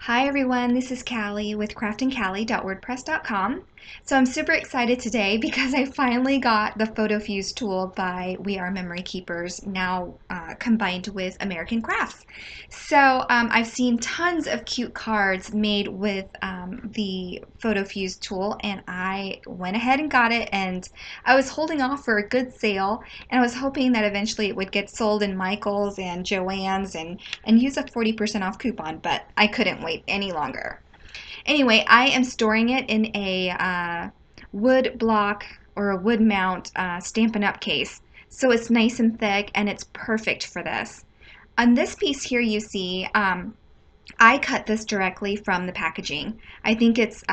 Hi everyone, this is Caly with craftandcaly.wordpress.com. So I'm super excited today because I finally got the Photo Fuse tool by We Are Memory Keepers, now combined with American Crafts. So I've seen tons of cute cards made with the Photo Fuse tool, and I went ahead and got it, and I was holding off for a good sale, and I was hoping that eventually it would get sold in Michael's and Joann's and use a 40% off coupon, but I couldn't wait any longer. Anyway, I am storing it in a wood block or a wood mount Stampin' Up! Case. So it's nice and thick and it's perfect for this. On this piece here you see, I cut this directly from the packaging. I think it's,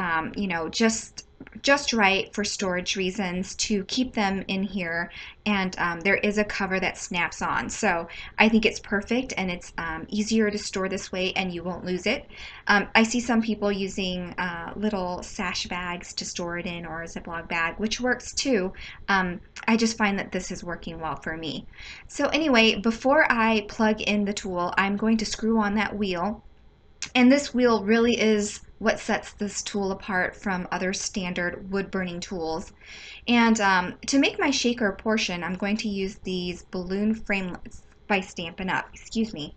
just right for storage reasons to keep them in here, and there is a cover that snaps on. So I think it's perfect, and it's easier to store this way and you won't lose it. I see some people using little sash bags to store it in, or a Ziploc bag, which works too. I just find that this is working well for me. So anyway, before I plug in the tool, I'm going to screw on that wheel. And this wheel really is what sets this tool apart from other standard wood burning tools. And to make my shaker portion, I'm going to use these balloon framelits by Stampin' Up. Excuse me.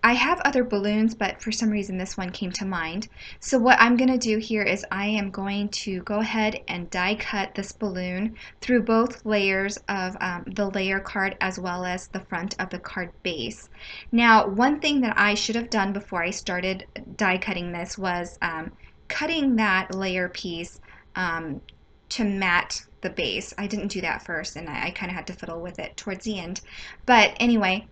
I have other balloons, but for some reason this one came to mind. So what I'm going to do here is I am going to go ahead and die cut this balloon through both layers of the layer card as well as the front of the card base. Now, one thing that I should have done before I started die cutting this was cutting that layer piece to mat the base. I didn't do that first, and I kind of had to fiddle with it towards the end. But anyway,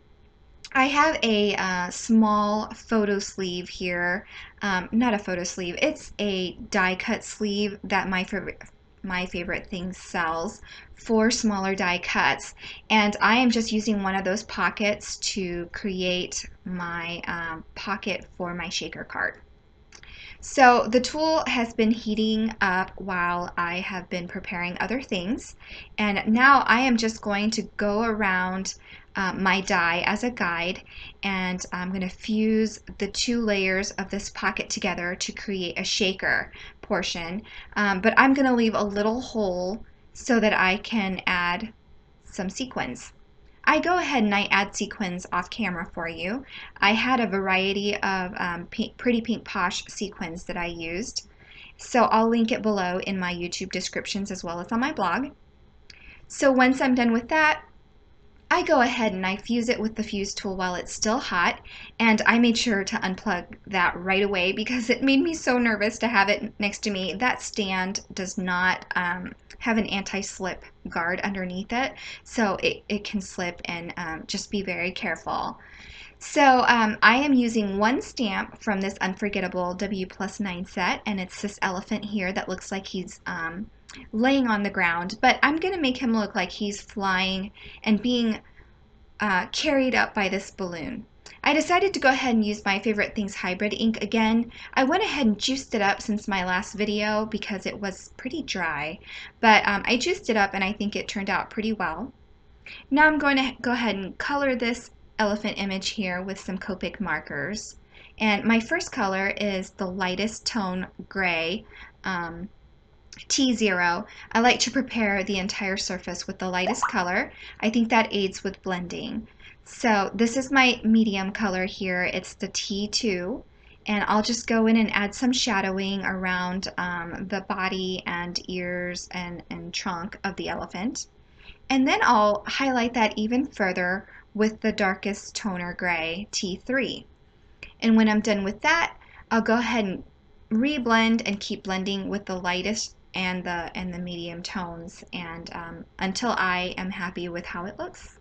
I have a small photo sleeve here, not a photo sleeve, it's a die cut sleeve that my favorite thing sells for smaller die cuts, and I am just using one of those pockets to create my pocket for my shaker card. So the tool has been heating up while I have been preparing other things, and now I am just going to go around my die as a guide, and I'm going to fuse the two layers of this pocket together to create a shaker portion, but I'm going to leave a little hole so that I can add some sequins. I go ahead and I add sequins off camera for you. I had a variety of Pretty Pink Posh sequins that I used, so I'll link it below in my YouTube descriptions as well as on my blog. So once I'm done with that, I go ahead and I fuse it with the fuse tool while it's still hot, and I made sure to unplug that right away because it made me so nervous to have it next to me. That stand does not have an anti-slip guard underneath it, so it can slip, and just be very careful. So I am using one stamp from this Unforgettable WPlus9 set, and it's this elephant here that looks like he's laying on the ground, but I'm going to make him look like he's flying and being carried up by this balloon. I decided to go ahead and use my Favorite Things hybrid ink again. I went ahead and juiced it up since my last video because it was pretty dry, but I juiced it up and I think it turned out pretty well. Now I'm going to go ahead and color this elephant image here with some Copic markers. And my first color is the lightest tone gray, T0. I like to prepare the entire surface with the lightest color. I think that aids with blending. So this is my medium color here. It's the T2. And I'll just go in and add some shadowing around the body and ears and trunk of the elephant. And then I'll highlight that even further with the darkest toner gray, T3. And when I'm done with that, I'll go ahead and reblend and keep blending with the lightest and the medium tones, and until I am happy with how it looks.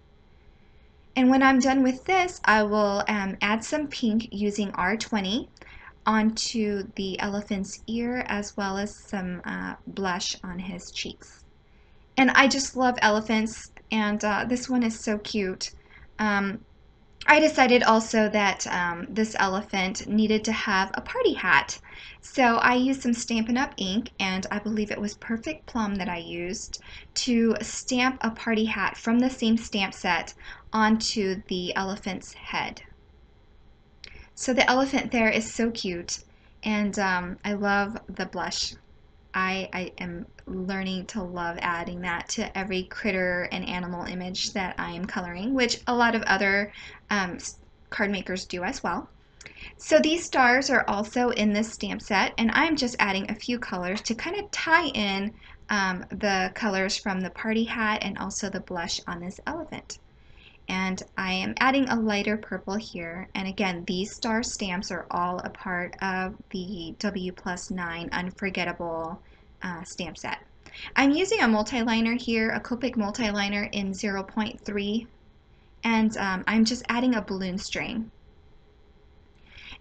And when I'm done with this, I will add some pink using R20 onto the elephant's ear, as well as some blush on his cheeks. And I just love elephants, and this one is so cute. I decided also that this elephant needed to have a party hat. So I used some Stampin' Up! Ink, and I believe it was Perfect Plum that I used, to stamp a party hat from the same stamp set onto the elephant's head. So the elephant there is so cute, and I love the blush. I am learning to love adding that to every critter and animal image that I am coloring, which a lot of other card makers do as well. So these stars are also in this stamp set, and I'm just adding a few colors to kind of tie in the colors from the party hat and also the blush on this elephant. And I am adding a lighter purple here, and again, these star stamps are all a part of the WPlus9 Unforgettable stamp set. I'm using a multiliner here, a Copic multiliner in 0.3, and I'm just adding a balloon string.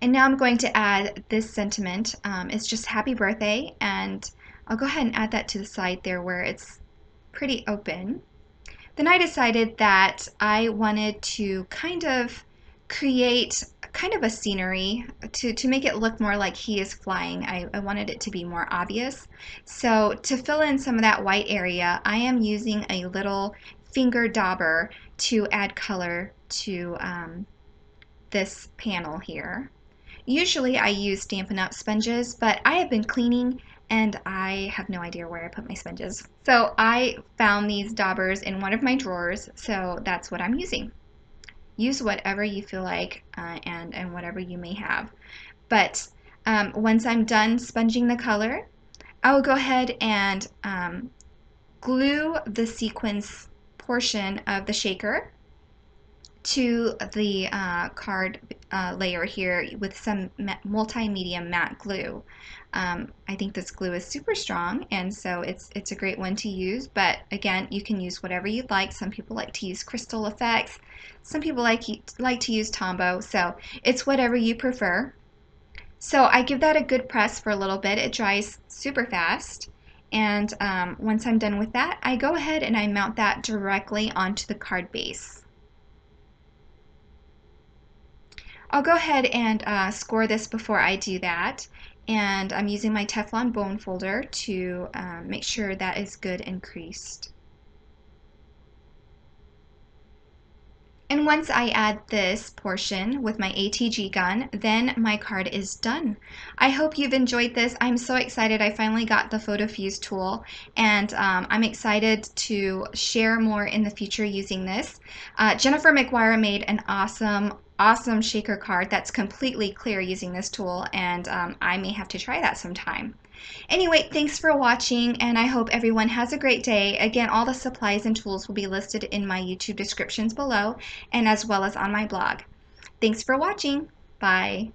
And now I'm going to add this sentiment. It's just happy birthday, and I'll go ahead and add that to the side there where it's pretty open. Then I decided that I wanted to kind of create kind of a scenery to make it look more like he is flying. I wanted it to be more obvious. So to fill in some of that white area, I am using a little finger dauber to add color to this panel here. Usually I use Stampin' Up! Sponges, but I have been cleaning and I have no idea where I put my sponges. So I found these daubers in one of my drawers, so that's what I'm using. Use whatever you feel like and whatever you may have. But once I'm done sponging the color, I will go ahead and glue the sequins portion of the shaker to the card layer here with some multimedia matte glue. I think this glue is super strong, and so it's a great one to use, but again, you can use whatever you'd like. Some people like to use crystal effects, some people like to use Tombow, so it's whatever you prefer. So I give that a good press for a little bit. It dries super fast, and once I'm done with that, I go ahead and I mount that directly onto the card base. I'll go ahead and score this before I do that, and I'm using my Teflon bone folder to make sure that is good and creased. And once I add this portion with my ATG gun, then my card is done. I hope you've enjoyed this. I'm so excited I finally got the Photo Fuse tool, and I'm excited to share more in the future using this. Jennifer McGuire made an awesome shaker card that's completely clear using this tool, and I may have to try that sometime. Anyway, thanks for watching, and I hope everyone has a great day. Again, all the supplies and tools will be listed in my YouTube descriptions below, and as well as on my blog. Thanks for watching. Bye.